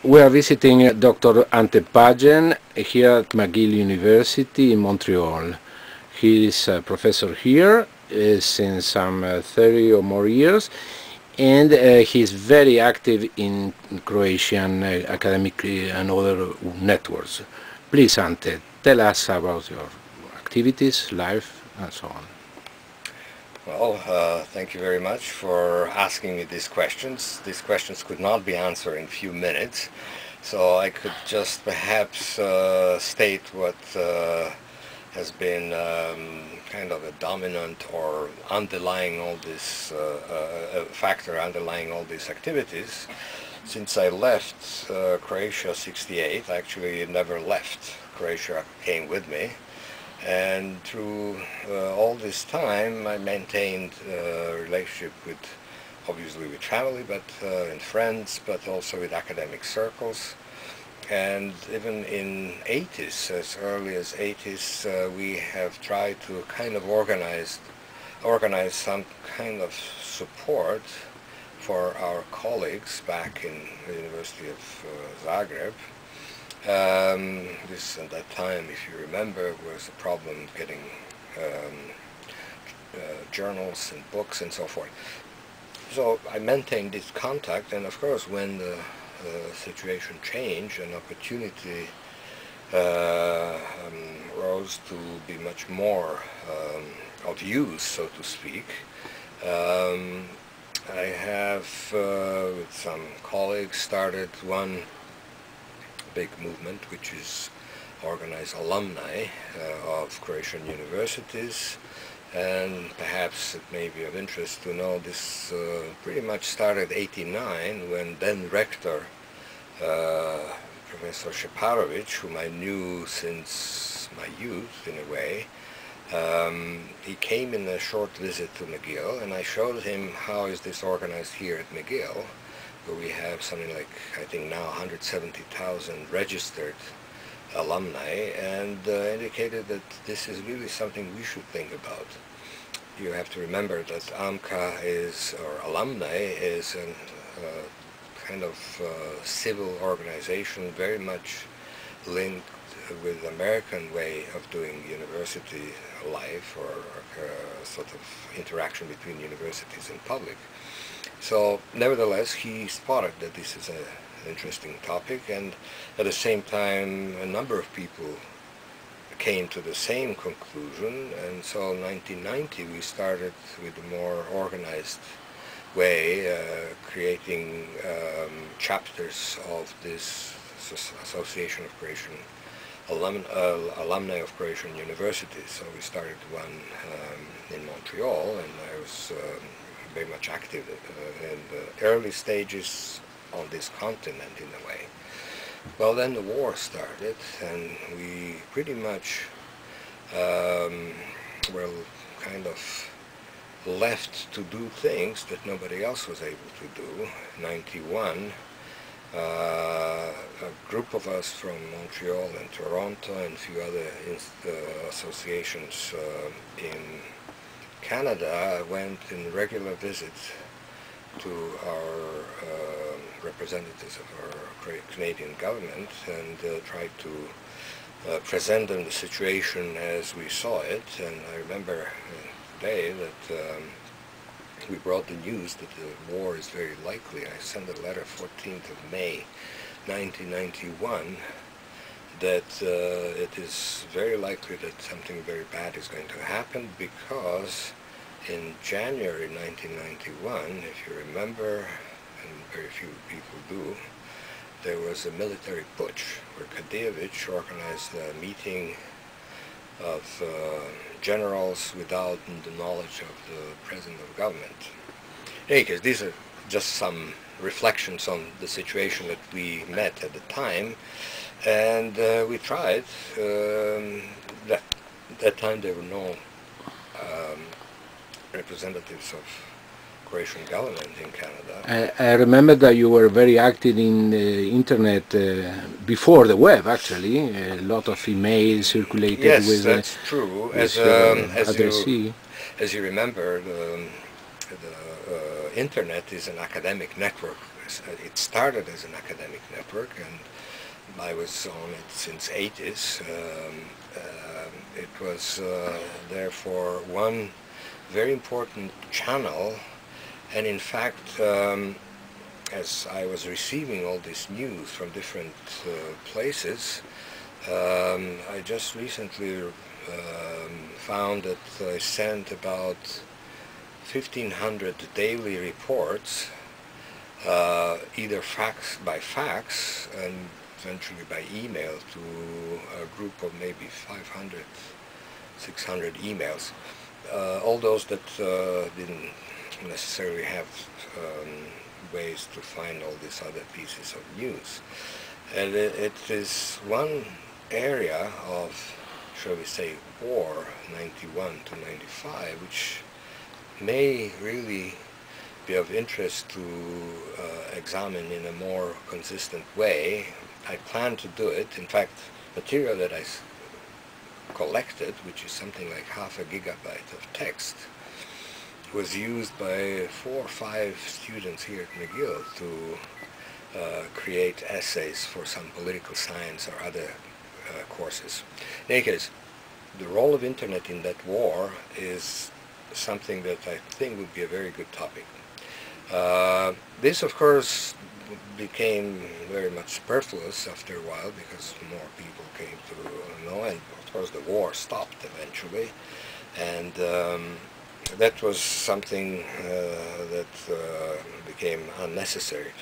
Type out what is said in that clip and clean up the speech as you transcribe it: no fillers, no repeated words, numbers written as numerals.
We are visiting Dr. Ante Padjen here at McGill University in Montreal. He is a professor here since some 30 or more years, and he's very active in Croatian academic and other networks. Please, Ante, tell us about your activities, life, and so on. Well, thank you very much for asking me these questions. These questions could not be answered in a few minutes, so I could just perhaps state what has been kind of a dominant or underlying all this factor underlying all these activities. Since I left Croatia '68, actually never left. Croatia came with me. And through all this time, I maintained a relationship with, obviously with family, but and friends, but also with academic circles. And even in '80s, as early as '80s, we have tried to kind of organize some kind of support for our colleagues back in the University of Zagreb. This at that time, if you remember, was a problem getting journals and books and so forth. So I maintained this contact, and of course when the situation changed, an opportunity rose to be much more of use, so to speak. I have, with some colleagues, started one big movement, which is organized alumni of Croatian universities, and perhaps it may be of interest to know this pretty much started '89 when then rector Professor Šeparović, whom I knew since my youth in a way. He came in a short visit to McGill, and I showed him how is this organized here at McGill, where we have something like, I think now 170,000 registered alumni, and indicated that this is really something we should think about. You have to remember that AMCA is, or alumni, is a kind of civil organization very much linked with the American way of doing university life, or sort of interaction between universities and public. So nevertheless, he spotted that this is an interesting topic, and at the same time a number of people came to the same conclusion, and so in 1990 we started with a more organized way, creating chapters of this Association of Croatian Alumni of Croatian Universities. So we started one in Montreal, and I was very much active in the early stages on this continent in a way. Well, then the war started, and we pretty much were kind of left to do things that nobody else was able to do. '91, a group of us from Montreal and Toronto and a few other associations in Canada went in regular visits to our representatives of our Canadian government, and tried to present them the situation as we saw it. And I remember today that we brought the news that the war is very likely. I sent a letter 14th of May 1991 that it is very likely that something very bad is going to happen, because in January 1991, if you remember, and very few people do, there was a military putsch where Kadijević organized a meeting of generals without the knowledge of the president of government. In any case, these are just some reflections on the situation that we met at the time, and we tried. At that time there were no representatives of Croatian government in Canada. I remember that you were very active in the internet before the web, actually. A lot of emails circulated. Yes, with that's true. As you remember, the Internet is an academic network. It started as an academic network, and I was on it since 80s. It was therefore one very important channel, and in fact, as I was receiving all this news from different places, I just recently found that I sent about 1,500 daily reports, either by fax and eventually by email, to a group of maybe 500, 600 emails. All those that didn't necessarily have ways to find all these other pieces of news. And it is one area of, shall we say, war, 91 to 95, which may really be of interest to examine in a more consistent way. I plan to do it. In fact, material that I collected, which is something like 0.5 gigabyte of text, was used by 4 or 5 students here at McGill to create essays for some political science or other courses. In any case, the role of Internet in that war is something that I think would be a very good topic. This, of course, became very much superfluous after a while because more people came to know, and of course the war stopped eventually, and that was something that became unnecessary.